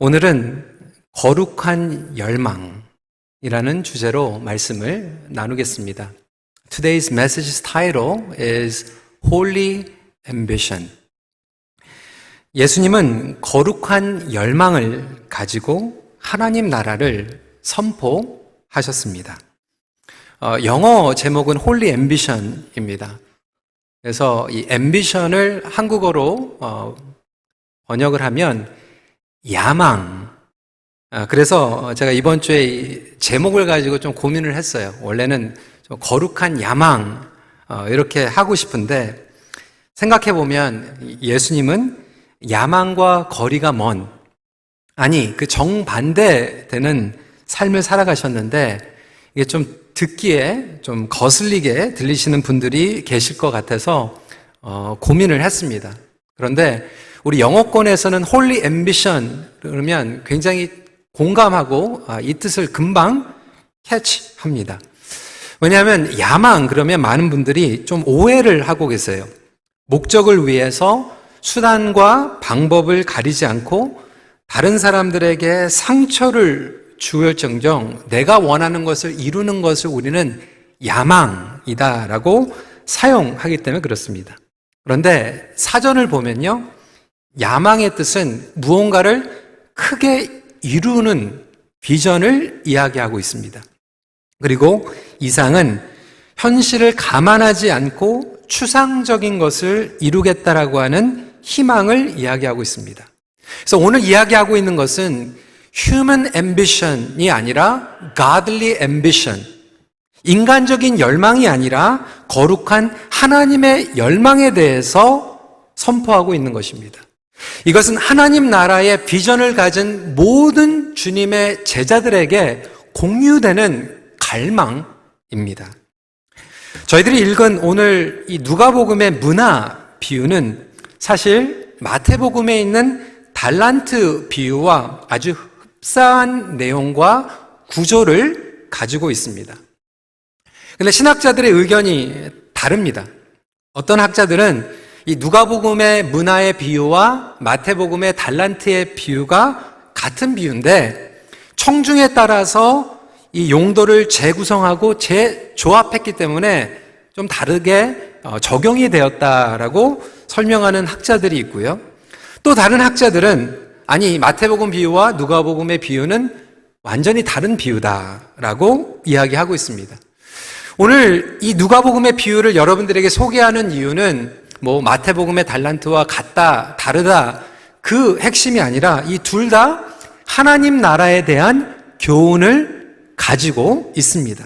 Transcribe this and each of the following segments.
오늘은 거룩한 열망이라는 주제로 말씀을 나누겠습니다. Today's message's title is Holy Ambition. 예수님은 거룩한 열망을 가지고 하나님 나라를 선포하셨습니다. 영어 제목은 Holy Ambition입니다. 그래서 이 ambition을 한국어로 번역을 하면 야망. 그래서 제가 이번 주에 이 제목을 가지고 좀 고민을 했어요. 원래는 좀 거룩한 야망 이렇게 하고 싶은데 생각해 보면 예수님은 야망과 거리가 먼, 아니 그 정반대 되는 삶을 살아가셨는데 이게 좀 듣기에 좀 거슬리게 들리시는 분들이 계실 것 같아서 고민을 했습니다. 그런데 우리 영어권에서는 Holy Ambition 그러면 굉장히 공감하고 이 뜻을 금방 캐치합니다. 왜냐하면 야망 그러면 많은 분들이 좀 오해를 하고 계세요. 목적을 위해서 수단과 방법을 가리지 않고 다른 사람들에게 상처를 주을정정 내가 원하는 것을 이루는 것을 우리는 야망이다라고 사용하기 때문에 그렇습니다. 그런데 사전을 보면요, 야망의 뜻은 무언가를 크게 이루는 비전을 이야기하고 있습니다. 그리고 이상은 현실을 감안하지 않고 추상적인 것을 이루겠다라고 하는 희망을 이야기하고 있습니다. 그래서 오늘 이야기하고 있는 것은 human ambition이 아니라 godly ambition, 인간적인 열망이 아니라 거룩한 하나님의 열망에 대해서 선포하고 있는 것입니다. 이것은 하나님 나라의 비전을 가진 모든 주님의 제자들에게 공유되는 갈망입니다. 저희들이 읽은 오늘 이 누가복음의 문화 비유는 사실 마태복음에 있는 달란트 비유와 아주 흡사한 내용과 구조를 가지고 있습니다. 그런데 신학자들의 의견이 다릅니다. 어떤 학자들은 이 누가복음의 문화의 비유와 마태복음의 달란트의 비유가 같은 비유인데 청중에 따라서 이 용도를 재구성하고 재조합했기 때문에 좀 다르게 적용이 되었다라고 설명하는 학자들이 있고요. 또 다른 학자들은 아니 마태복음 비유와 누가복음의 비유는 완전히 다른 비유다라고 이야기하고 있습니다. 오늘 이 누가복음의 비유를 여러분들에게 소개하는 이유는 뭐 마태복음의 달란트와 같다, 다르다 그 핵심이 아니라 이 둘 다 하나님 나라에 대한 교훈을 가지고 있습니다.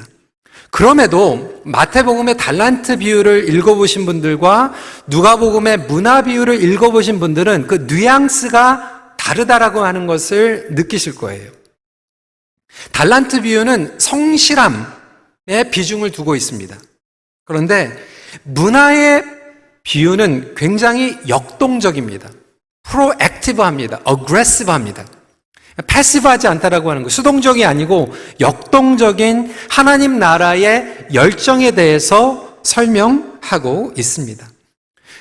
그럼에도 마태복음의 달란트 비유를 읽어보신 분들과 누가복음의 문화 비유를 읽어보신 분들은 그 뉘앙스가 다르다라고 하는 것을 느끼실 거예요. 달란트 비유는 성실함에 비중을 두고 있습니다. 그런데 문화의 비유는 굉장히 역동적입니다. 프로액티브합니다. 어그레시브합니다. 패시브하지 않다라고 하는 거, 수동적이 아니고 역동적인 하나님 나라의 열정에 대해서 설명하고 있습니다.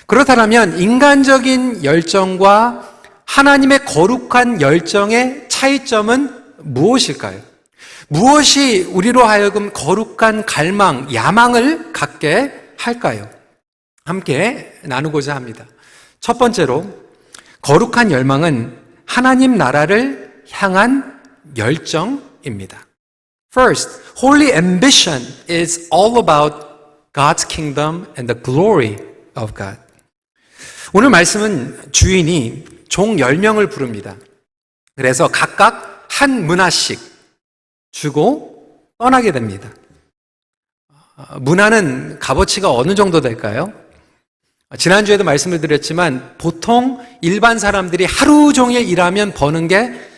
그렇다면 인간적인 열정과 하나님의 거룩한 열정의 차이점은 무엇일까요? 무엇이 우리로 하여금 거룩한 갈망, 야망을 갖게 할까요? 함께 나누고자 합니다. 첫 번째로 거룩한 열망은 하나님 나라를 향한 열정입니다. First, holy ambition is all about God's kingdom and the glory of God. 오늘 말씀은 주인이 종 10명을 부릅니다. 그래서 각각 한 문화씩 주고 떠나게 됩니다. 문화는 값어치가 어느 정도 될까요? 지난주에도 말씀을 드렸지만 보통 일반 사람들이 하루 종일 일하면 버는 게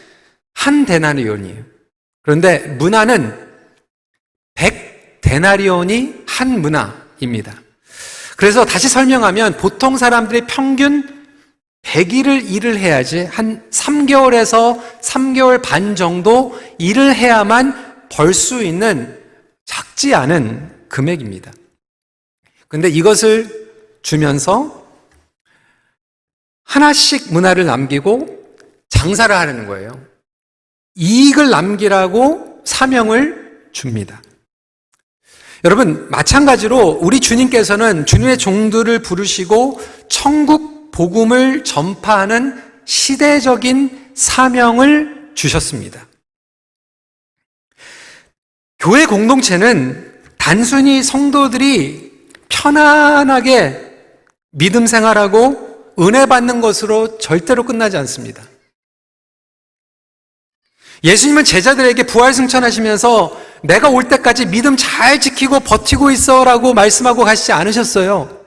한 데나리온이에요. 그런데 문화는 100데나리온이 한 문화입니다. 그래서 다시 설명하면 보통 사람들이 평균 100일을 일을 해야지 한 3개월에서 3개월 반 정도 일을 해야만 벌 수 있는 작지 않은 금액입니다. 그런데 이것을 주면서 하나씩 문화를 남기고 장사를 하려는 거예요. 이익을 남기라고 사명을 줍니다. 여러분, 마찬가지로 우리 주님께서는 주님의 종들을 부르시고 천국 복음을 전파하는 시대적인 사명을 주셨습니다. 교회 공동체는 단순히 성도들이 편안하게 믿음 생활하고 은혜 받는 것으로 절대로 끝나지 않습니다. 예수님은 제자들에게 부활승천하시면서 내가 올 때까지 믿음 잘 지키고 버티고 있어 라고 말씀하고 가시지 않으셨어요.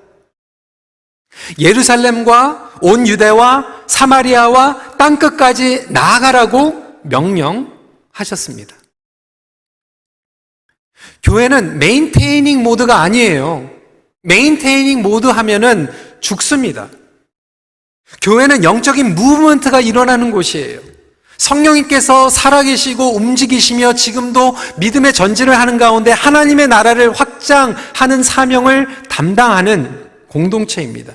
예루살렘과 온 유대와 사마리아와 땅끝까지 나아가라고 명령하셨습니다. 교회는 메인테이닝 모드가 아니에요. 메인테이닝 모드 하면은 죽습니다. 교회는 영적인 무브먼트가 일어나는 곳이에요. 성령님께서 살아계시고 움직이시며 지금도 믿음의 전진을 하는 가운데 하나님의 나라를 확장하는 사명을 담당하는 공동체입니다.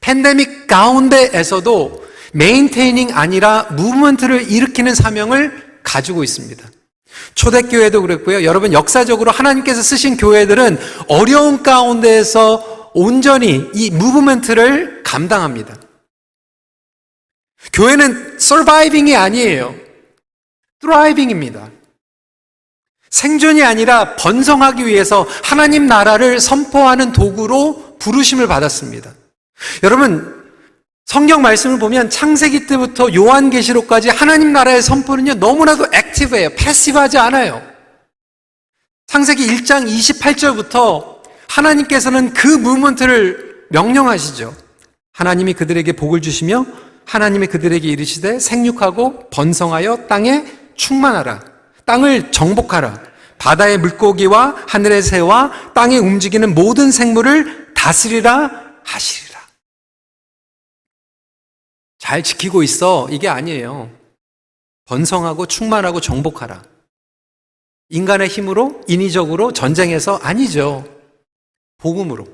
팬데믹 가운데에서도 메인테이닝 아니라 무브먼트를 일으키는 사명을 가지고 있습니다. 초대교회도 그랬고요. 여러분, 역사적으로 하나님께서 쓰신 교회들은 어려운 가운데에서 온전히 이 무브먼트를 감당합니다. 교회는 서바이빙이 아니에요. 트라이빙입니다. 생존이 아니라 번성하기 위해서 하나님 나라를 선포하는 도구로 부르심을 받았습니다. 여러분, 성경 말씀을 보면 창세기 때부터 요한계시록까지 하나님 나라의 선포는요, 너무나도 액티브해요. 패시브하지 않아요. 창세기 1장 28절부터 하나님께서는 그 무브먼트를 명령하시죠. 하나님이 그들에게 복을 주시며 하나님이 그들에게 이르시되 생육하고 번성하여 땅에 충만하라. 땅을 정복하라. 바다의 물고기와 하늘의 새와 땅에 움직이는 모든 생물을 다스리라 하시리라. 잘 지키고 있어. 이게 아니에요. 번성하고 충만하고 정복하라. 인간의 힘으로, 인위적으로 전쟁해서 아니죠. 복음으로.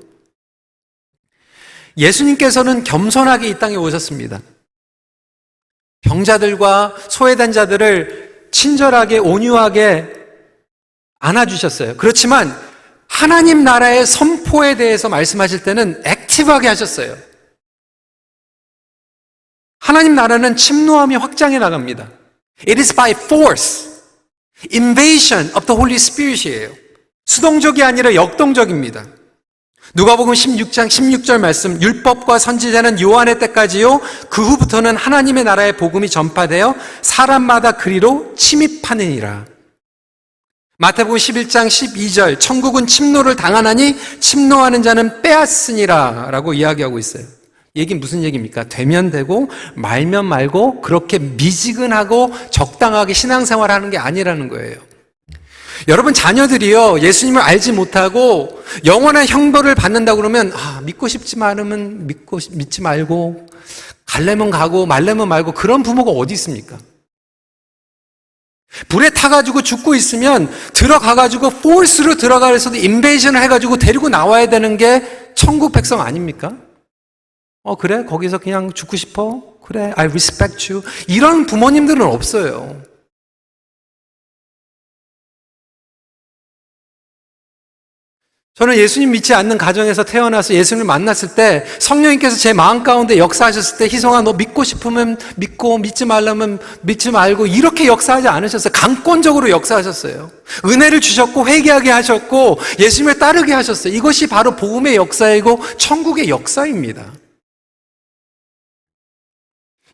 예수님께서는 겸손하게 이 땅에 오셨습니다. 병자들과 소외된 자들을 친절하게 온유하게 안아주셨어요. 그렇지만 하나님 나라의 선포에 대해서 말씀하실 때는 액티브하게 하셨어요. 하나님 나라는 침노하며 확장해 나갑니다. It is by force, invasion of the Holy Spirit이에요. 수동적이 아니라 역동적입니다. 누가복음 16장 16절 말씀, 율법과 선지자는 요한의 때까지요, 그 후부터는 하나님의 나라의 복음이 전파되어 사람마다 그리로 침입하느니라. 마태복음 11장 12절, 천국은 침노를 당하나니 침노하는 자는 빼앗으니라 라고 이야기하고 있어요. 얘기는 무슨 얘기입니까? 되면 되고 말면 말고 그렇게 미지근하고 적당하게 신앙생활하는 게 아니라는 거예요. 여러분, 자녀들이요, 예수님을 알지 못하고 영원한 형벌을 받는다고 그러면 믿고 싶지 않으면 믿지 말고 갈래면 가고 말래면 말고 그런 부모가 어디 있습니까? 불에 타가지고 죽고 있으면 들어가가지고 포스로 들어가서도 인베이션을 해가지고 데리고 나와야 되는 게 천국 백성 아닙니까? 그래? 거기서 그냥 죽고 싶어? 그래, I respect you. 이런 부모님들은 없어요. 저는 예수님 믿지 않는 가정에서 태어나서 예수님을 만났을 때 성령님께서 제 마음 가운데 역사하셨을 때, 희성아, 너 믿고 싶으면 믿고 믿지 말라면 믿지 말고 이렇게 역사하지 않으셨어요. 강권적으로 역사하셨어요. 은혜를 주셨고 회개하게 하셨고 예수님을 따르게 하셨어요. 이것이 바로 복음의 역사이고 천국의 역사입니다.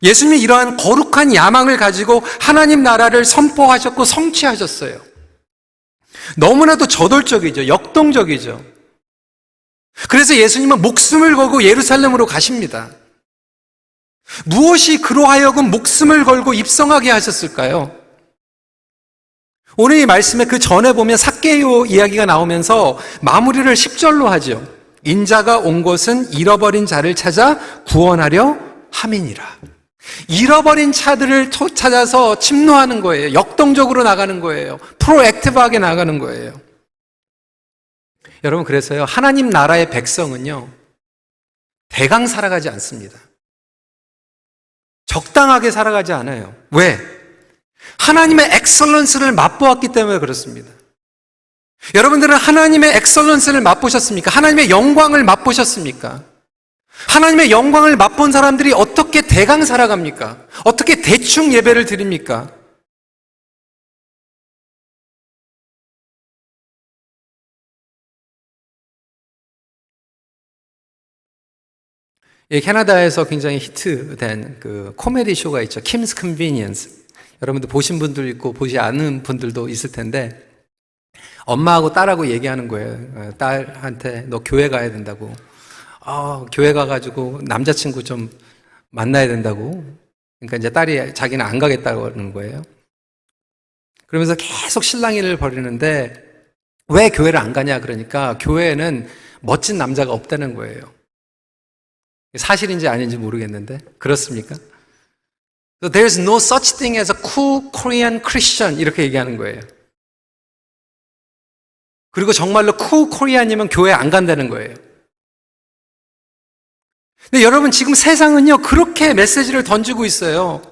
예수님이 이러한 거룩한 야망을 가지고 하나님 나라를 선포하셨고 성취하셨어요. 너무나도 저돌적이죠. 역동적이죠. 그래서 예수님은 목숨을 걸고 예루살렘으로 가십니다. 무엇이 그로 하여금 목숨을 걸고 입성하게 하셨을까요? 오늘 이 말씀에 그 전에 보면 삭개오 이야기가 나오면서 마무리를 10절로 하죠. 인자가 온 것은 잃어버린 자를 찾아 구원하려 함이니라. 잃어버린 차들을 찾아서 침노하는 거예요. 역동적으로 나가는 거예요. 프로액티브하게 나가는 거예요. 여러분, 그래서요, 하나님 나라의 백성은요, 대강 살아가지 않습니다. 적당하게 살아가지 않아요. 왜? 하나님의 엑설런스를 맛보았기 때문에 그렇습니다. 여러분들은 하나님의 엑설런스를 맛보셨습니까? 하나님의 영광을 맛보셨습니까? 하나님의 영광을 맛본 사람들이 어떻게 대강 살아갑니까? 어떻게 대충 예배를 드립니까? 캐나다에서 굉장히 히트된 그 코미디 쇼가 있죠. Kim's Convenience. 여러분들 보신 분들 있고 보지 않은 분들도 있을 텐데 엄마하고 딸하고 얘기하는 거예요. 딸한테 너 교회 가야 된다고. 교회 가가지고 남자친구 좀 만나야 된다고. 그러니까 이제 딸이 자기는 안 가겠다고 하는 거예요. 그러면서 계속 실랑이를 벌이는데 왜 교회를 안 가냐 그러니까 교회에는 멋진 남자가 없다는 거예요. 사실인지 아닌지 모르겠는데 그렇습니까? So there's no such thing as a cool Korean Christian 이렇게 얘기하는 거예요. 그리고 정말로 cool Korean이면 교회 안 간다는 거예요. 근데 여러분 지금 세상은요 그렇게 메시지를 던지고 있어요.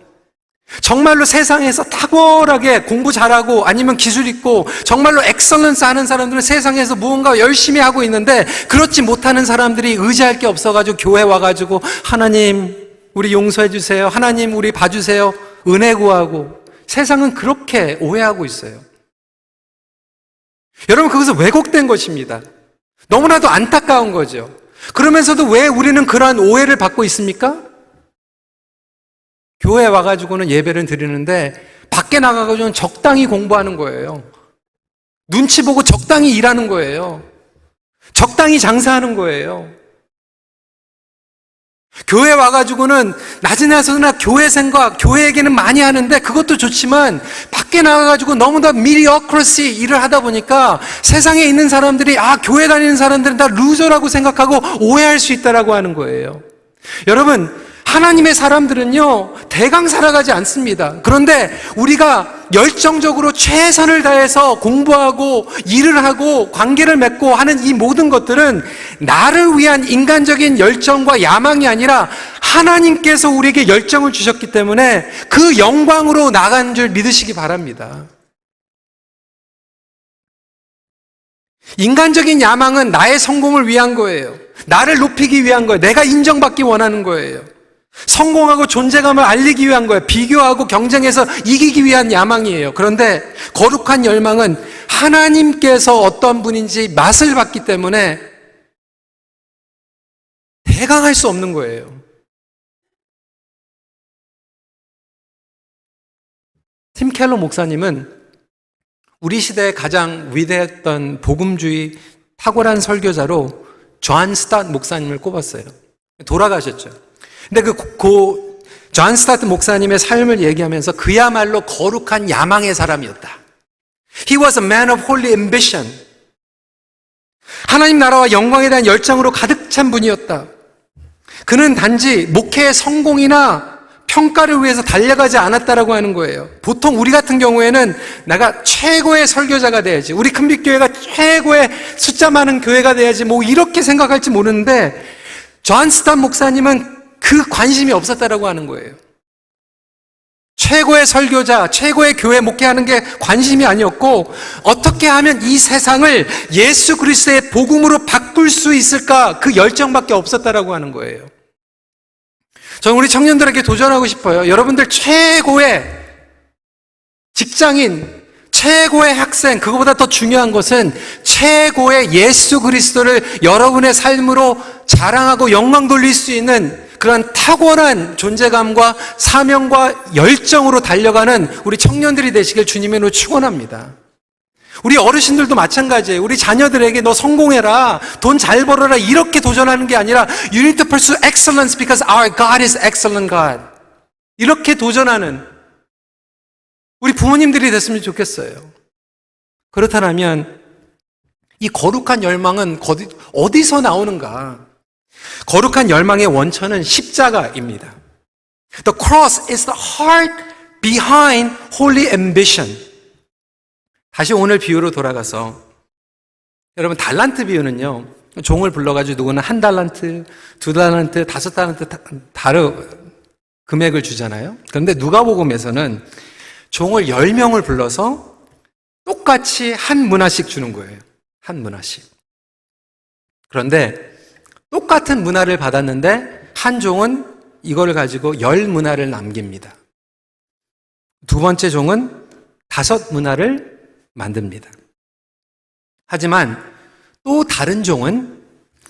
정말로 세상에서 탁월하게 공부 잘하고 아니면 기술 있고 정말로 엑설런스 하는 사람들은 세상에서 무언가 열심히 하고 있는데 그렇지 못하는 사람들이 의지할 게 없어가지고 교회 와가지고 하나님 우리 용서해 주세요. 하나님 우리 봐주세요. 은혜 구하고 세상은 그렇게 오해하고 있어요. 여러분 그것은 왜곡된 것입니다. 너무나도 안타까운 거죠. 그러면서도 왜 우리는 그러한 오해를 받고 있습니까? 교회에 와가지고는 예배를 드리는데 밖에 나가가지고는 적당히 공부하는 거예요. 눈치 보고 적당히 일하는 거예요. 적당히 장사하는 거예요. 교회 와가지고는 낮이나서나 교회 생각, 교회 얘기는 많이 하는데 그것도 좋지만 밖에 나가가지고 너무나 mediocracy 일을 하다 보니까 세상에 있는 사람들이 교회 다니는 사람들은 다 루저라고 생각하고 오해할 수 있다라고 하는 거예요. 여러분 하나님의 사람들은요 대강 살아가지 않습니다. 그런데 우리가 열정적으로 최선을 다해서 공부하고 일을 하고 관계를 맺고 하는 이 모든 것들은 나를 위한 인간적인 열정과 야망이 아니라 하나님께서 우리에게 열정을 주셨기 때문에 그 영광으로 나간 줄 믿으시기 바랍니다. 인간적인 야망은 나의 성공을 위한 거예요. 나를 높이기 위한 거예요. 내가 인정받기 원하는 거예요. 성공하고 존재감을 알리기 위한 거예요. 비교하고 경쟁해서 이기기 위한 야망이에요. 그런데 거룩한 열망은 하나님께서 어떤 분인지 맛을 봤기 때문에 대강할 수 없는 거예요. 팀 켈러 목사님은 우리 시대에 가장 위대했던 복음주의 탁월한 설교자로 존 스타트 목사님을 꼽았어요. 돌아가셨죠. 근데 존 스타트 목사님의 삶을 얘기하면서 그야말로 거룩한 야망의 사람이었다. He was a man of holy ambition. 하나님 나라와 영광에 대한 열정으로 가득 찬 분이었다. 그는 단지 목회의 성공이나 평가를 위해서 달려가지 않았다라고 하는 거예요. 보통 우리 같은 경우에는 내가 최고의 설교자가 돼야지, 우리 큰빛교회가 최고의 숫자 많은 교회가 돼야지 뭐 이렇게 생각할지 모르는데 존 스타트 목사님은 그 관심이 없었다라고 하는 거예요. 최고의 설교자, 최고의 교회 목회하는 게 관심이 아니었고 어떻게 하면 이 세상을 예수 그리스도의 복음으로 바꿀 수 있을까 그 열정밖에 없었다라고 하는 거예요. 저는 우리 청년들에게 도전하고 싶어요. 여러분들 최고의 직장인, 최고의 학생, 그거보다 더 중요한 것은 최고의 예수 그리스도를 여러분의 삶으로 자랑하고 영광 돌릴 수 있는 그런 탁월한 존재감과 사명과 열정으로 달려가는 우리 청년들이 되시길 주님으로 축원합니다. 우리 어르신들도 마찬가지예요. 우리 자녀들에게 너 성공해라, 돈 잘 벌어라 이렇게 도전하는 게 아니라 You need to pursue excellence because our God is excellent God. 이렇게 도전하는 우리 부모님들이 됐으면 좋겠어요. 그렇다면 이 거룩한 열망은 어디서 나오는가? 거룩한 열망의 원천은 십자가입니다. The cross is the heart behind holy ambition. 다시 오늘 비유로 돌아가서 여러분 달란트 비유는요, 종을 불러가지고 누구는 1달란트, 2달란트, 5달란트 금액을 주잖아요. 그런데 누가복음에서는 종을 10명을 불러서 똑같이 한 문화씩 주는 거예요. 한 문화씩. 그런데 똑같은 문화를 받았는데 한 종은 이걸 가지고 10문화를 남깁니다. 두 번째 종은 5문화를 만듭니다. 하지만 또 다른 종은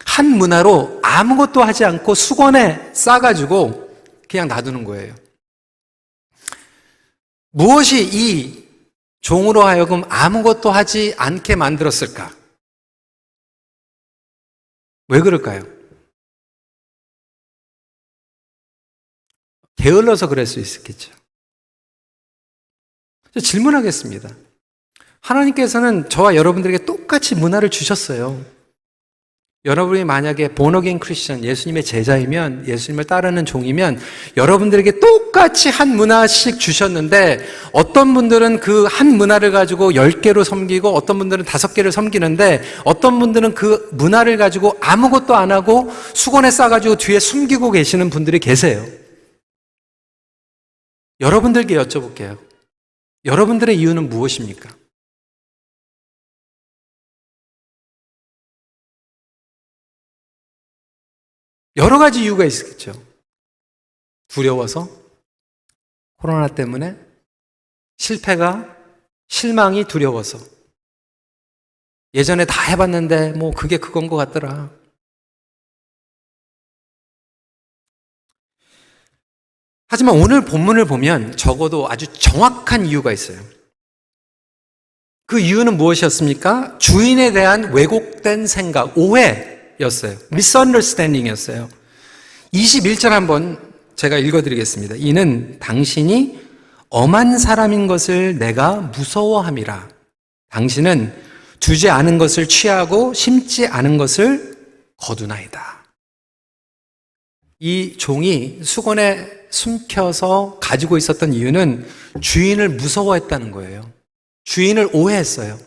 한 문화로 아무것도 하지 않고 수건에 싸가지고 그냥 놔두는 거예요. 무엇이 이 종으로 하여금 아무것도 하지 않게 만들었을까? 왜 그럴까요? 게을러서 그럴 수 있겠죠. 질문하겠습니다. 하나님께서는 저와 여러분들에게 똑같이 문화를 주셨어요. 여러분이 만약에 본어게인 크리스천, 예수님의 제자이면, 예수님을 따르는 종이면 여러분들에게 똑같이 한 문화씩 주셨는데 어떤 분들은 그 한 문화를 가지고 10개로 섬기고 어떤 분들은 5개를 섬기는데 어떤 분들은 그 문화를 가지고 아무것도 안 하고 수건에 싸가지고 뒤에 숨기고 계시는 분들이 계세요. 여러분들께 여쭤볼게요. 여러분들의 이유는 무엇입니까? 여러 가지 이유가 있겠죠. 두려워서, 코로나 때문에, 실패가, 실망이 두려워서. 예전에 다 해봤는데 뭐 그게 그건 것 같더라. 하지만 오늘 본문을 보면 적어도 아주 정확한 이유가 있어요. 그 이유는 무엇이었습니까? 주인에 대한 왜곡된 생각, 오해였어요. misunderstanding이었어요. 21절 한번 제가 읽어드리겠습니다. 이는 당신이 엄한 사람인 것을 내가 무서워함이라. 당신은 두지 않은 것을 취하고 심지 않은 것을 거두나이다. 이 종이 수건에 숨겨서 가지고 있었던 이유는 주인을 무서워했다는 거예요. 주인을 오해했어요.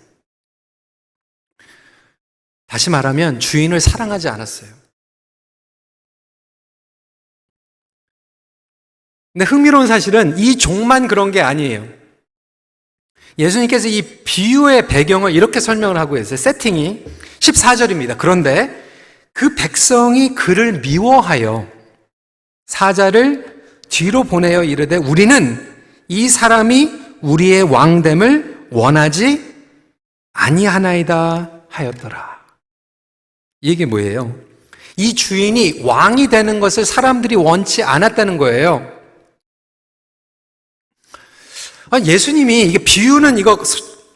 다시 말하면 주인을 사랑하지 않았어요. 근데 흥미로운 사실은 이 종만 그런 게 아니에요. 예수님께서 이 비유의 배경을 이렇게 설명을 하고 계세요. 세팅이 14절입니다. 그런데 그 백성이 그를 미워하여 사자를 뒤로 보내어 이르되 우리는 이 사람이 우리의 왕됨을 원하지 아니하나이다 하였더라. 이게 뭐예요? 이 주인이 왕이 되는 것을 사람들이 원치 않았다는 거예요. 예수님이 이게 비유는 이거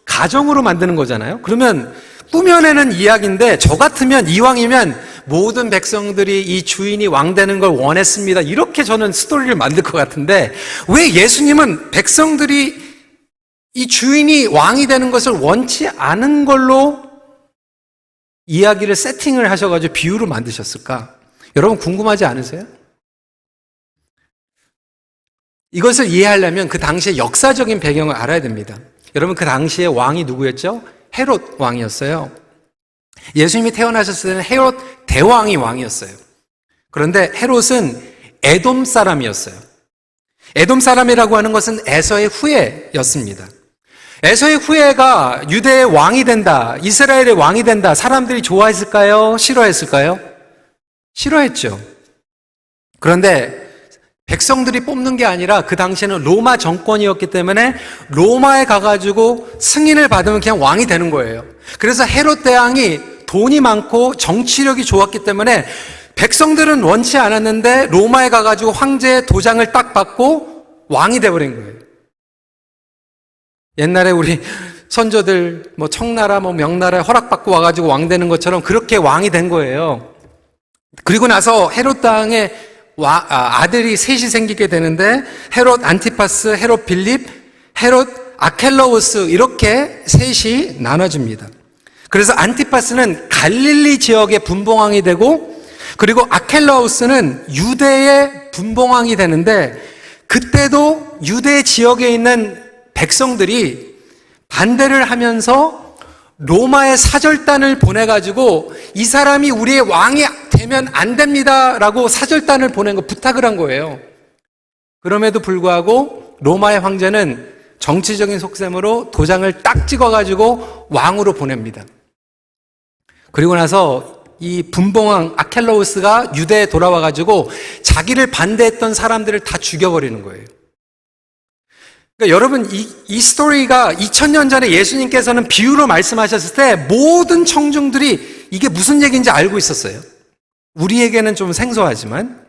가정으로 만드는 거잖아요. 그러면 꾸며내는 이야기인데 저 같으면 이왕이면 모든 백성들이 이 주인이 왕 되는 걸 원했습니다. 이렇게 저는 스토리를 만들 것 같은데 왜 예수님은 백성들이 이 주인이 왕이 되는 것을 원치 않은 걸로 이야기를 세팅을 하셔가지고 비유를 만드셨을까? 여러분 궁금하지 않으세요? 이것을 이해하려면 그 당시의 역사적인 배경을 알아야 됩니다. 여러분 그 당시의 왕이 누구였죠? 헤롯 왕이었어요. 예수님이 태어나셨을 때는 헤롯 대왕이 왕이었어요. 그런데 헤롯은 에돔 사람이었어요. 에돔 사람이라고 하는 것은 에서의 후예였습니다. 에서의 후예가 유대의 왕이 된다, 이스라엘의 왕이 된다. 사람들이 좋아했을까요? 싫어했을까요? 싫어했죠. 그런데 백성들이 뽑는 게 아니라 그 당시에는 로마 정권이었기 때문에 로마에 가가지고 승인을 받으면 그냥 왕이 되는 거예요. 그래서 헤롯 대왕이 돈이 많고 정치력이 좋았기 때문에 백성들은 원치 않았는데 로마에 가가지고 황제의 도장을 딱 받고 왕이 돼버린 거예요. 옛날에 우리 선조들 뭐 청나라 뭐 명나라에 허락받고 와가지고 왕 되는 것처럼 그렇게 왕이 된 거예요. 그리고 나서 헤롯 왕의 아들이 셋이 생기게 되는데 헤롯 안티파스, 헤롯 빌립, 헤롯 아켈라우스 이렇게 셋이 나눠집니다. 그래서 안티파스는 갈릴리 지역의 분봉왕이 되고 그리고 아켈라우스는 유대의 분봉왕이 되는데 그때도 유대 지역에 있는 백성들이 반대를 하면서 로마의 사절단을 보내가지고 이 사람이 우리의 왕이 되면 안 됩니다라고 사절단을 보낸 거 부탁을 한 거예요. 그럼에도 불구하고 로마의 황제는 정치적인 속셈으로 도장을 딱 찍어가지고 왕으로 보냅니다. 그리고 나서 이 분봉왕 아켈라우스가 유대에 돌아와가지고 자기를 반대했던 사람들을 다 죽여버리는 거예요. 그러니까 여러분, 이 스토리가 2000년 전에 예수님께서는 비유로 말씀하셨을 때 모든 청중들이 이게 무슨 얘기인지 알고 있었어요. 우리에게는 좀 생소하지만.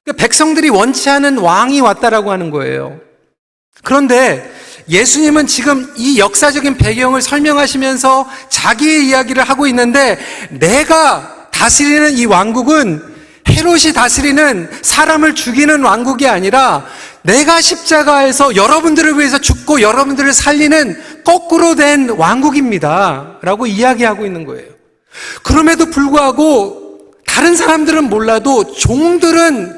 그러니까 백성들이 원치 않은 왕이 왔다라고 하는 거예요. 그런데 예수님은 지금 이 역사적인 배경을 설명하시면서 자기의 이야기를 하고 있는데, 내가 다스리는 이 왕국은 헤롯이 다스리는 사람을 죽이는 왕국이 아니라 내가 십자가에서 여러분들을 위해서 죽고 여러분들을 살리는 거꾸로 된 왕국입니다 라고 이야기하고 있는 거예요. 그럼에도 불구하고 다른 사람들은 몰라도 종들은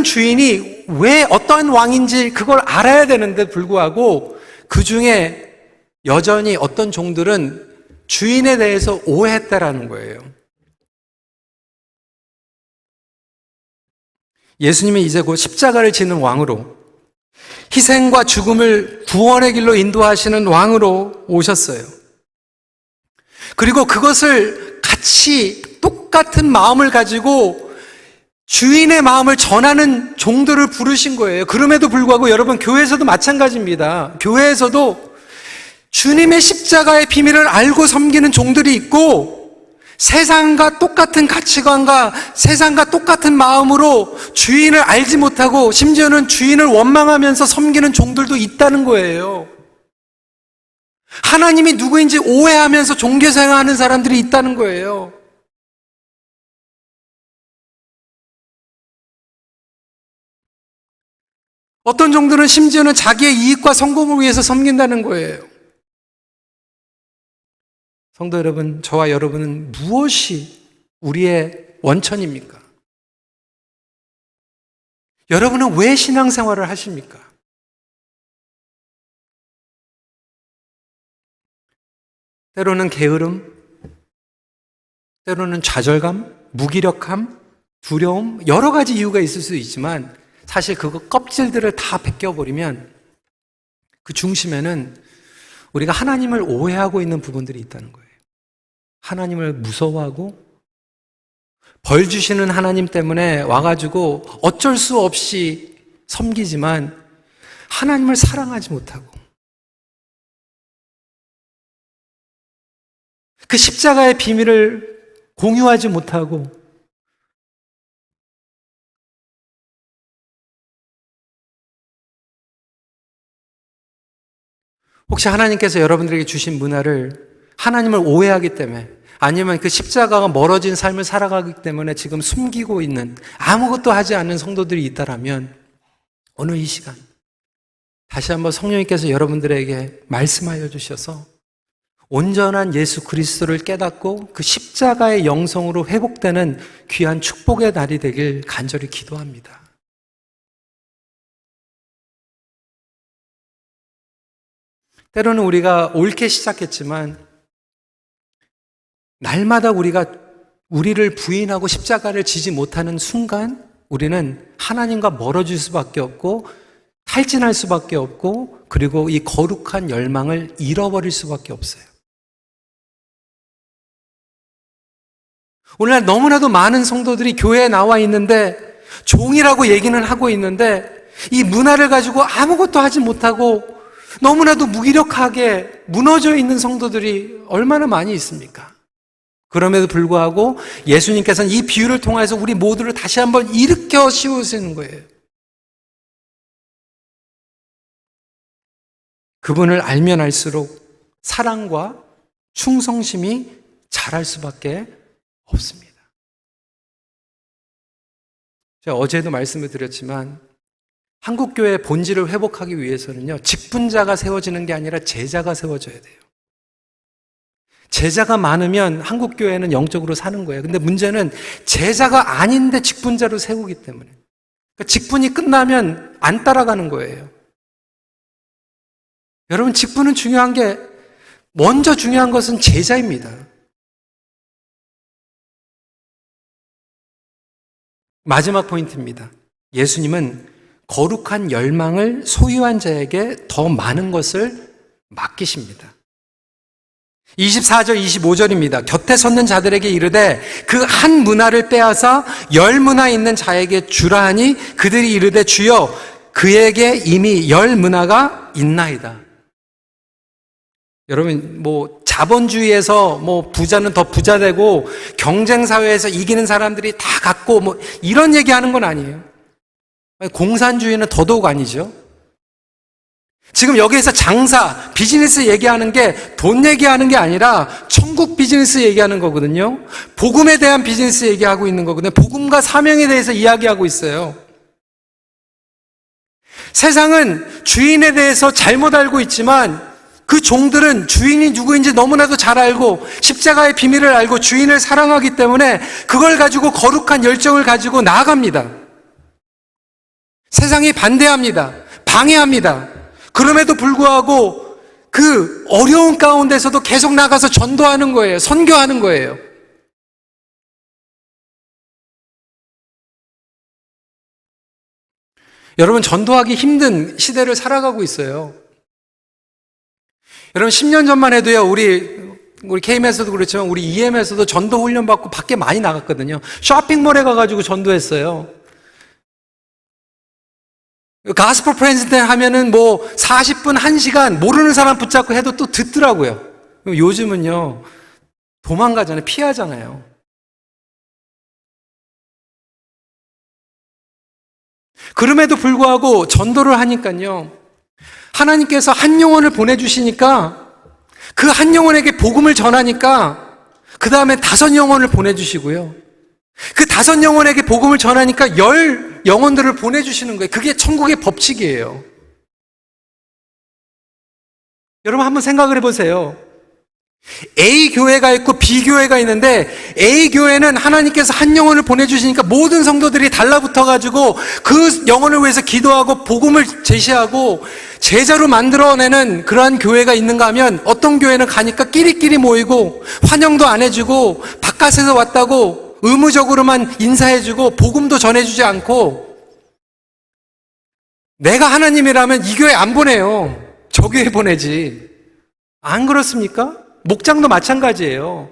주인이 왜 어떠한 왕인지 그걸 알아야 되는데 불구하고 그 중에 여전히 어떤 종들은 주인에 대해서 오해했다라는 거예요. 예수님이 이제 곧 십자가를 지는 왕으로, 희생과 죽음을 구원의 길로 인도하시는 왕으로 오셨어요. 그리고 그것을 같이 똑같은 마음을 가지고 주인의 마음을 전하는 종들을 부르신 거예요. 그럼에도 불구하고 여러분, 교회에서도 마찬가지입니다. 교회에서도 주님의 십자가의 비밀을 알고 섬기는 종들이 있고, 세상과 똑같은 가치관과 세상과 똑같은 마음으로 주인을 알지 못하고 심지어는 주인을 원망하면서 섬기는 종들도 있다는 거예요. 하나님이 누구인지 오해하면서 종교생활하는 사람들이 있다는 거예요. 어떤 종들은 심지어는 자기의 이익과 성공을 위해서 섬긴다는 거예요. 성도 여러분, 저와 여러분은 무엇이 우리의 원천입니까? 여러분은 왜 신앙생활을 하십니까? 때로는 게으름, 때로는 좌절감, 무기력함, 두려움, 여러 가지 이유가 있을 수 있지만 사실 그거 껍질들을 다 벗겨버리면 그 중심에는 우리가 하나님을 오해하고 있는 부분들이 있다는 거예요. 하나님을 무서워하고 벌 주시는 하나님 때문에 와가지고 어쩔 수 없이 섬기지만 하나님을 사랑하지 못하고 그 십자가의 비밀을 공유하지 못하고 혹시 하나님께서 여러분들에게 주신 문화를 하나님을 오해하기 때문에 아니면 그 십자가가 멀어진 삶을 살아가기 때문에 지금 숨기고 있는 아무것도 하지 않는 성도들이 있다라면 오늘 이 시간 다시 한번 성령님께서 여러분들에게 말씀하여 주셔서 온전한 예수 그리스도를 깨닫고 그 십자가의 영성으로 회복되는 귀한 축복의 날이 되길 간절히 기도합니다. 때로는 우리가 옳게 시작했지만 날마다 우리를 부인하고 십자가를 지지 못하는 순간 우리는 하나님과 멀어질 수밖에 없고 탈진할 수밖에 없고 그리고 이 거룩한 열망을 잃어버릴 수밖에 없어요. 오늘날 너무나도 많은 성도들이 교회에 나와 있는데 종이라고 얘기는 하고 있는데 이 문화를 가지고 아무것도 하지 못하고 너무나도 무기력하게 무너져 있는 성도들이 얼마나 많이 있습니까? 그럼에도 불구하고 예수님께서는 이 비유를 통해서 우리 모두를 다시 한번 일으켜 세우시는 거예요. 그분을 알면 알수록 사랑과 충성심이 자랄 수밖에 없습니다. 제가 어제도 말씀을 드렸지만 한국교회의 본질을 회복하기 위해서는요, 직분자가 세워지는 게 아니라 제자가 세워져야 돼요. 제자가 많으면 한국교회는 영적으로 사는 거예요. 근데 문제는 제자가 아닌데 직분자로 세우기 때문에. 그러니까 직분이 끝나면 안 따라가는 거예요. 여러분, 직분은 중요한 게, 먼저 중요한 것은 제자입니다. 마지막 포인트입니다. 예수님은 거룩한 열망을 소유한 자에게 더 많은 것을 맡기십니다. 24절, 25절입니다. 곁에 섰는 자들에게 이르되 그 한 문화를 빼앗아 10문화 있는 자에게 주라 하니 그들이 이르되 주여 그에게 이미 10문화가 있나이다. 여러분, 자본주의에서 부자는 더 부자 되고 경쟁 사회에서 이기는 사람들이 다 갖고 이런 얘기하는 건 아니에요. 공산주의는 더더욱 아니죠. 지금 여기에서 장사, 비즈니스 얘기하는 게 돈 얘기하는 게 아니라 천국 비즈니스 얘기하는 거거든요. 복음에 대한 비즈니스 얘기하고 있는 거거든요. 복음과 사명에 대해서 이야기하고 있어요. 세상은 주인에 대해서 잘못 알고 있지만 그 종들은 주인이 누구인지 너무나도 잘 알고 십자가의 비밀을 알고 주인을 사랑하기 때문에 그걸 가지고 거룩한 열정을 가지고 나아갑니다. 세상이 반대합니다. 방해합니다. 그럼에도 불구하고 그 어려운 가운데서도 계속 나가서 전도하는 거예요. 선교하는 거예요. 여러분, 전도하기 힘든 시대를 살아가고 있어요. 여러분, 10년 전만 해도요, 우리 KM에서도 그렇지만 우리 EM에서도 전도 훈련 받고 밖에 많이 나갔거든요. 쇼핑몰에 가가지고 전도했어요. 가스퍼 프레젠트 하면은 40분, 1시간 모르는 사람 붙잡고 해도 또 듣더라고요. 요즘은요, 도망가잖아요. 피하잖아요. 그럼에도 불구하고 전도를 하니까요, 하나님께서 한 영혼을 보내주시니까 그 한 영혼에게 복음을 전하니까 그 다음에 5 영혼을 보내주시고요. 그 5 영혼에게 복음을 전하니까 10 영혼들을 보내주시는 거예요. 그게 천국의 법칙이에요. 여러분 한번 생각을 해보세요. A 교회가 있고 B 교회가 있는데 A 교회는 하나님께서 한 영혼을 보내주시니까 모든 성도들이 달라붙어가지고 그 영혼을 위해서 기도하고 복음을 제시하고 제자로 만들어내는 그러한 교회가 있는가 하면 어떤 교회는 가니까 끼리끼리 모이고 환영도 안 해주고 바깥에서 왔다고 의무적으로만 인사해주고 복음도 전해주지 않고 내가 하나님이라면 이 교회 안 보내요. 저 교회 보내지. 안 그렇습니까? 목장도 마찬가지예요.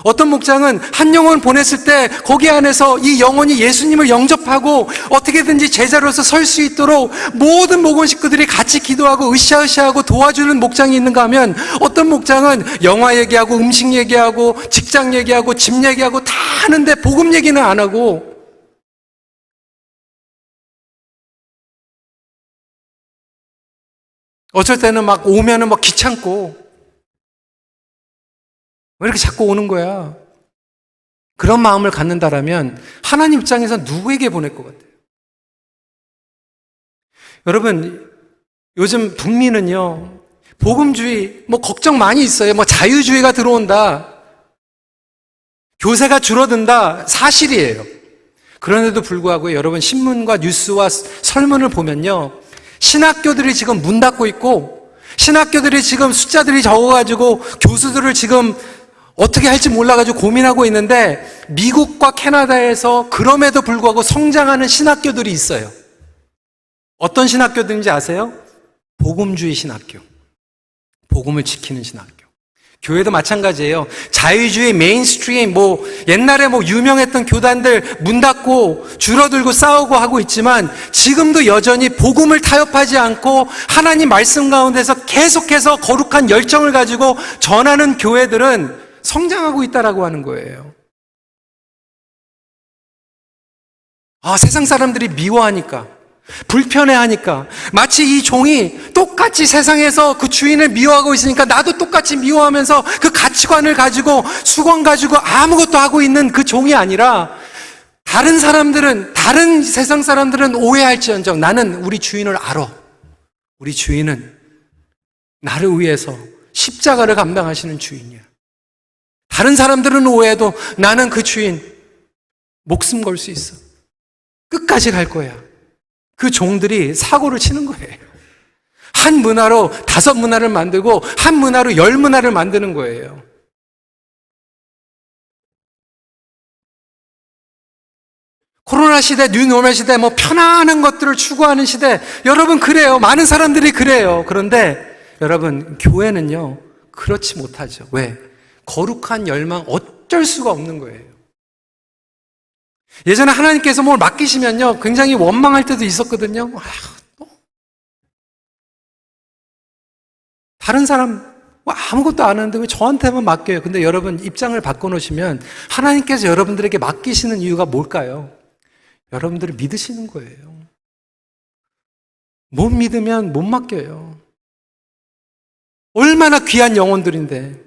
어떤 목장은 한 영혼 보냈을 때 거기 안에서 이 영혼이 예수님을 영접하고 어떻게든지 제자로서 설 수 있도록 모든 목원 식구들이 같이 기도하고 으쌰으쌰하고 도와주는 목장이 있는가 하면 어떤 목장은 영화 얘기하고 음식 얘기하고 직장 얘기하고 집 얘기하고 다 하는데 복음 얘기는 안 하고 어쩔 때는 막 오면은 막 귀찮고 왜 이렇게 자꾸 오는 거야? 그런 마음을 갖는다라면 하나님 입장에서 누구에게 보낼 것 같아요? 여러분, 요즘 북미는요, 복음주의, 걱정 많이 있어요. 자유주의가 들어온다. 교세가 줄어든다. 사실이에요. 그런데도 불구하고 여러분, 신문과 뉴스와 설문을 보면요, 신학교들이 지금 문 닫고 있고, 신학교들이 지금 숫자들이 적어가지고 교수들을 지금 어떻게 할지 몰라가지고 고민하고 있는데 미국과 캐나다에서 그럼에도 불구하고 성장하는 신학교들이 있어요. 어떤 신학교들인지 아세요? 복음주의 신학교. 복음을 지키는 신학교. 교회도 마찬가지예요. 자유주의 메인스트림, 옛날에 유명했던 교단들 문 닫고 줄어들고 싸우고 하고 있지만 지금도 여전히 복음을 타협하지 않고 하나님 말씀 가운데서 계속해서 거룩한 열정을 가지고 전하는 교회들은 성장하고 있다라고 하는 거예요. 세상 사람들이 미워하니까, 불편해하니까, 마치 이 종이 똑같이 세상에서 그 주인을 미워하고 있으니까 나도 똑같이 미워하면서 그 가치관을 가지고 수건 가지고 아무것도 하고 있는 그 종이 아니라 다른 세상 사람들은 오해할지언정 나는 우리 주인을 알아. 우리 주인은 나를 위해서 십자가를 감당하시는 주인이야. 다른 사람들은 오해해도 나는 그 주인 목숨 걸 수 있어. 끝까지 갈 거야. 그 종들이 사고를 치는 거예요. 한 문화로 5 문화를 만들고 한 문화로 10 문화를 만드는 거예요. 코로나 시대, 뉴노멀 시대, 뭐 편안한 것들을 추구하는 시대. 여러분 그래요. 많은 사람들이 그래요. 그런데 여러분 교회는요 그렇지 못하죠. 왜? 거룩한 열망 어쩔 수가 없는 거예요. 예전에 하나님께서 뭘 맡기시면요 굉장히 원망할 때도 있었거든요. 다른 사람 아무것도 안 하는데 왜 저한테만 맡겨요? 근데 여러분 입장을 바꿔놓으시면 하나님께서 여러분들에게 맡기시는 이유가 뭘까요? 여러분들을 믿으시는 거예요. 못 믿으면 못 맡겨요. 얼마나 귀한 영혼들인데.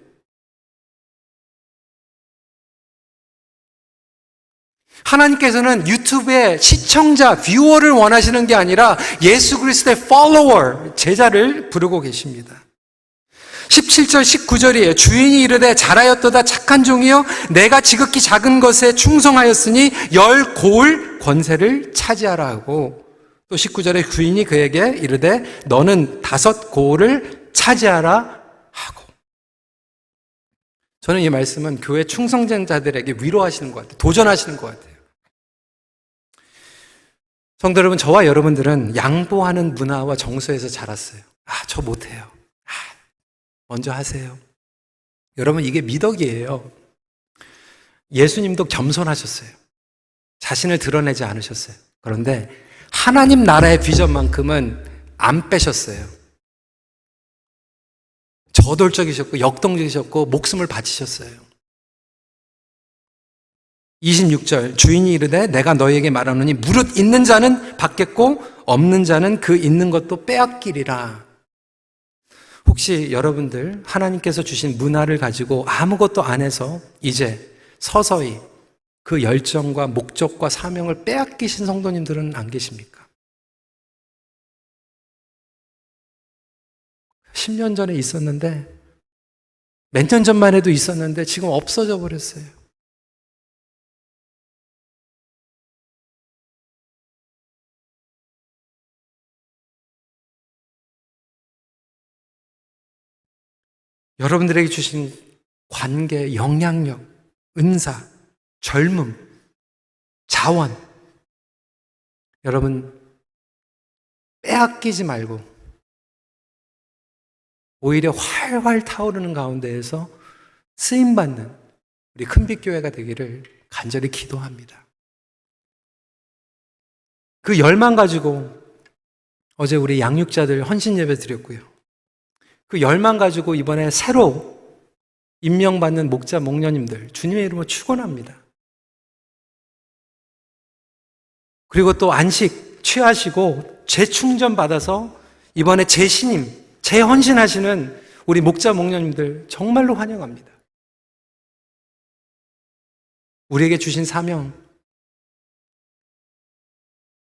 하나님께서는 유튜브의 시청자, 뷰어를 원하시는 게 아니라 예수 그리스도의 follower, 제자를 부르고 계십니다. 17절, 19절이에요. 주인이 이르되 잘하였도다 착한 종이여 내가 지극히 작은 것에 충성하였으니 10고을 권세를 차지하라 하고 또 19절에 주인이 그에게 이르되 너는 5고을을 차지하라 하고 저는 이 말씀은 교회 충성자들에게 위로하시는 것 같아요. 도전하시는 것 같아요. 성도 여러분, 저와 여러분들은 양보하는 문화와 정서에서 자랐어요. 저 못해요. 먼저 하세요. 여러분 이게 미덕이에요. 예수님도 겸손하셨어요. 자신을 드러내지 않으셨어요. 그런데 하나님 나라의 비전만큼은 안 빼셨어요. 저돌적이셨고 역동적이셨고 목숨을 바치셨어요. 26절 주인이 이르되 내가 너희에게 말하노니 무릇 있는 자는 받겠고 없는 자는 그 있는 것도 빼앗기리라. 혹시 여러분들 하나님께서 주신 문화를 가지고 아무것도 안 해서 이제 서서히 그 열정과 목적과 사명을 빼앗기신 성도님들은 안 계십니까? 10년 전에 있었는데 몇 년 전만 해도 있었는데 지금 없어져 버렸어요. 여러분들에게 주신 관계, 영향력, 은사, 젊음, 자원 여러분 빼앗기지 말고 오히려 활활 타오르는 가운데에서 쓰임받는 우리 큰빛교회가 되기를 간절히 기도합니다. 그 열망 가지고 어제 우리 양육자들 헌신 예배 드렸고요. 그 열망 가지고 이번에 새로 임명받는 목자, 목녀님들 주님의 이름으로 축원합니다. 그리고 또 안식 취하시고 재충전 받아서 이번에 재신임, 재헌신하시는 우리 목자, 목녀님들 정말로 환영합니다. 우리에게 주신 사명,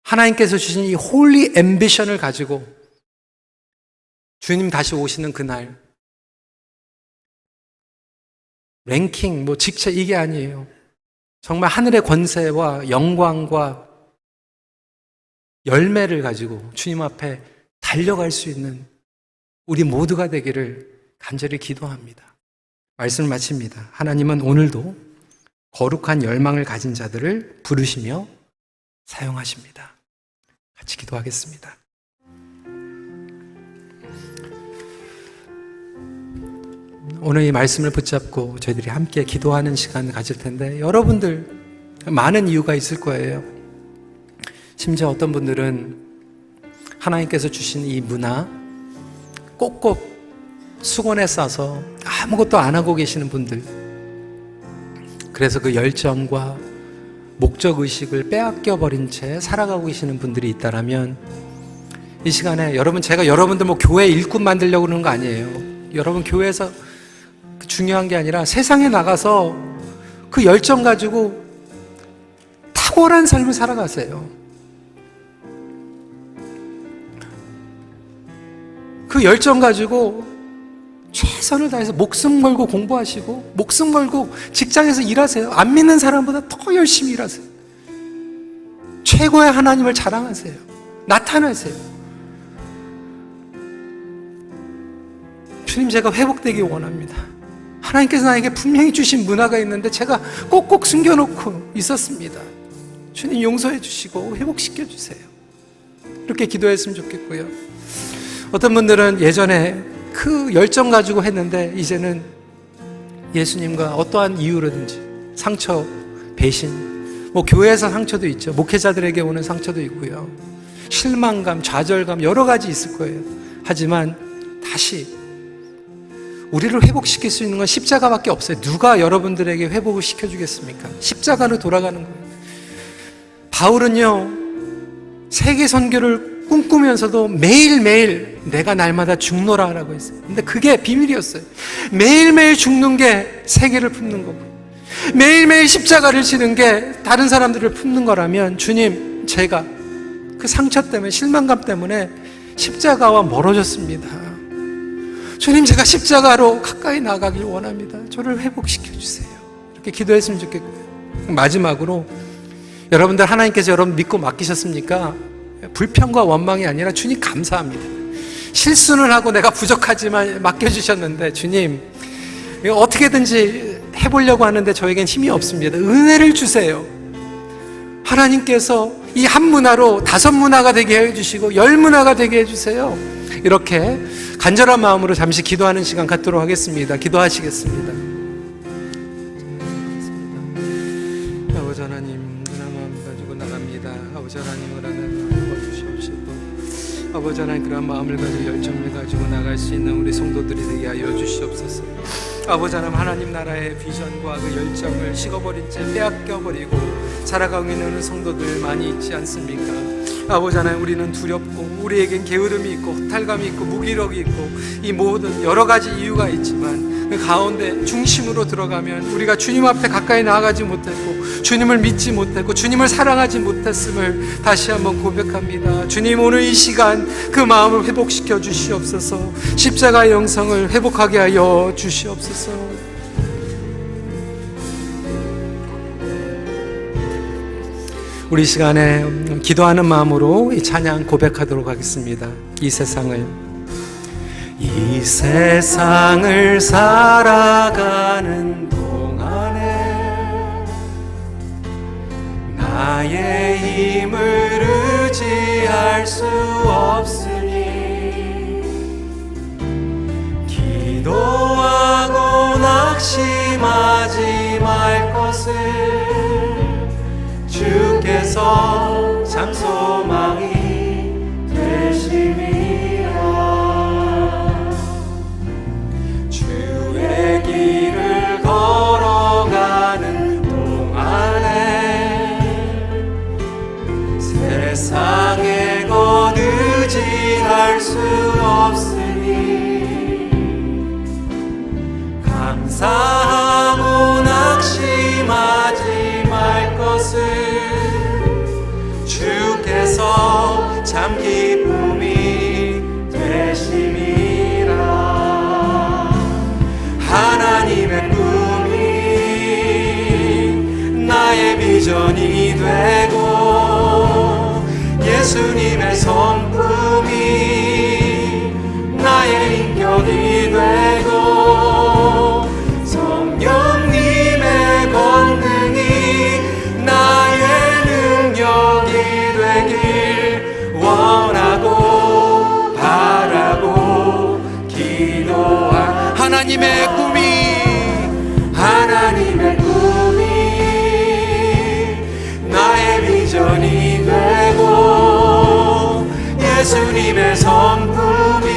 하나님께서 주신 이 홀리 앰비션을 가지고 주님 다시 오시는 그날 랭킹, 직책 이게 아니에요. 정말 하늘의 권세와 영광과 열매를 가지고 주님 앞에 달려갈 수 있는 우리 모두가 되기를 간절히 기도합니다. 말씀을 마칩니다. 하나님은 오늘도 거룩한 열망을 가진 자들을 부르시며 사용하십니다. 같이 기도하겠습니다. 오늘 이 말씀을 붙잡고 저희들이 함께 기도하는 시간을 가질 텐데 여러분들 많은 이유가 있을 거예요. 심지어 어떤 분들은 하나님께서 주신 이 문화 꼭꼭 수건에 싸서 아무것도 안 하고 계시는 분들, 그래서 그 열정과 목적의식을 빼앗겨버린 채 살아가고 계시는 분들이 있다면 이 시간에 제가 여러분들 교회 일꾼 만들려고 그러는 거 아니에요. 여러분 교회에서 중요한 게 아니라 세상에 나가서 그 열정 가지고 탁월한 삶을 살아가세요. 그 열정 가지고 최선을 다해서 목숨 걸고 공부하시고 목숨 걸고 직장에서 일하세요. 안 믿는 사람보다 더 열심히 일하세요. 최고의 하나님을 자랑하세요. 나타나세요. 주님, 제가 회복되기 원합니다. 하나님께서 나에게 분명히 주신 문화가 있는데 제가 꼭꼭 숨겨놓고 있었습니다. 주님 용서해 주시고 회복시켜 주세요. 이렇게 기도했으면 좋겠고요. 어떤 분들은 예전에 그 열정 가지고 했는데 이제는 예수님과 어떠한 이유로든지 상처, 배신, 교회에서 상처도 있죠. 목회자들에게 오는 상처도 있고요. 실망감, 좌절감 여러 가지 있을 거예요. 하지만 다시 우리를 회복시킬 수 있는 건 십자가밖에 없어요. 누가 여러분들에게 회복을 시켜주겠습니까? 십자가로 돌아가는 거예요. 바울은요, 세계 선교를 꿈꾸면서도 매일매일 내가 날마다 죽노라 라고 했어요. 근데 그게 비밀이었어요. 매일매일 죽는 게 세계를 품는 거고, 매일매일 십자가를 지는 게 다른 사람들을 품는 거라면, 주님, 제가 그 상처 때문에, 실망감 때문에 십자가와 멀어졌습니다. 주님, 제가 십자가로 가까이 나가길 원합니다. 저를 회복시켜 주세요. 이렇게 기도했으면 좋겠고요. 마지막으로, 여러분들 하나님께서 여러분 믿고 맡기셨습니까? 불평과 원망이 아니라 주님 감사합니다. 실수는 하고 내가 부족하지만 맡겨주셨는데 주님 어떻게든지 해보려고 하는데 저에겐 힘이 없습니다. 은혜를 주세요. 하나님께서 이 한 문화로 5 문화가 되게 해주시고 10 문화가 되게 해주세요. 이렇게 간절한 마음으로 잠시 기도하는 시간 갖도록 하겠습니다. 기도하시겠습니다. 아버지 하나님, 그런 마음 가지고 나갑니다. 아버지 하나님을 하나님 주시옵시고, 아버지 하나님 그런 마음을 가지고 열정을 가지고 나갈 수 있는 우리 성도들이 되게 하여 주시옵소서. 아버지 하나님 나라의 비전과 그 열정을 식어버린 채 빼앗겨버리고 살아가고 있는 성도들 많이 있지 않습니까? 아버지 하나님, 우리는 두렵고 우리에겐 게으름이 있고 허탈감이 있고 무기력이 있고 이 모든 여러 가지 이유가 있지만 그 가운데 중심으로 들어가면 우리가 주님 앞에 가까이 나아가지 못했고 주님을 믿지 못했고 주님을 사랑하지 못했음을 다시 한번 고백합니다. 주님, 오늘 이 시간 그 마음을 회복시켜 주시옵소서. 십자가의 영성을 회복하게 하여 주시옵소서. 우리 시간에 기도하는 마음으로 이 찬양 고백하도록 하겠습니다. 이 세상을 살아가는 동안에 나의 힘을 의지할 수 없으니 기도하고 낙심하지 말 것을 주께서 참 소망이 되심이라. 주의 길을 걸어가는 동안에 세상에 곧 의지할 수 없으니 감사하고 낙심하지 말 것을 주께서 참 기쁨이 되심이라. 하나님의 꿈이 나의 비전이 되고 예수님의 성품이 나의 인격이 되고 성령님의 권능이 나의 능력이 되길 원하고 바라고 기도한 하나님의 꿈이 나의 비전이 되고 예수님의 성품이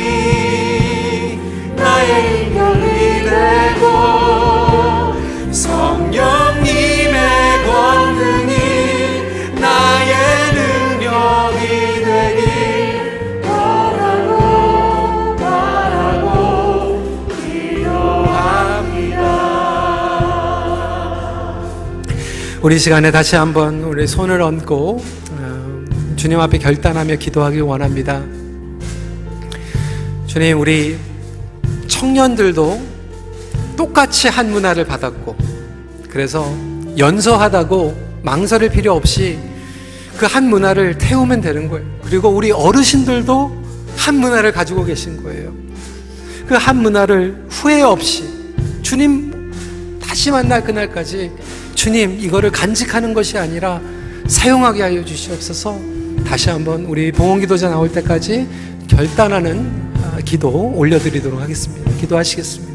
나의 인격이 되고 성령님의 권능이 나의 능력이 되길 바라고 기도합니다. 우리 시간에 다시 한번 우리 손을 얹고 주님 앞에 결단하며 기도하길 원합니다. 주님, 우리 청년들도 똑같이 한 문화를 받았고 그래서 연소하다고 망설일 필요 없이 그 한 문화를 태우면 되는 거예요. 그리고 우리 어르신들도 한 문화를 가지고 계신 거예요. 그 한 문화를 후회 없이 주님 다시 만날 그날까지 주님 이거를 간직하는 것이 아니라 사용하게 하여 주시옵소서. 다시 한번 우리 봉헌기도자 나올 때까지 결단하는 기도 올려드리도록 하겠습니다. 기도하시겠습니다.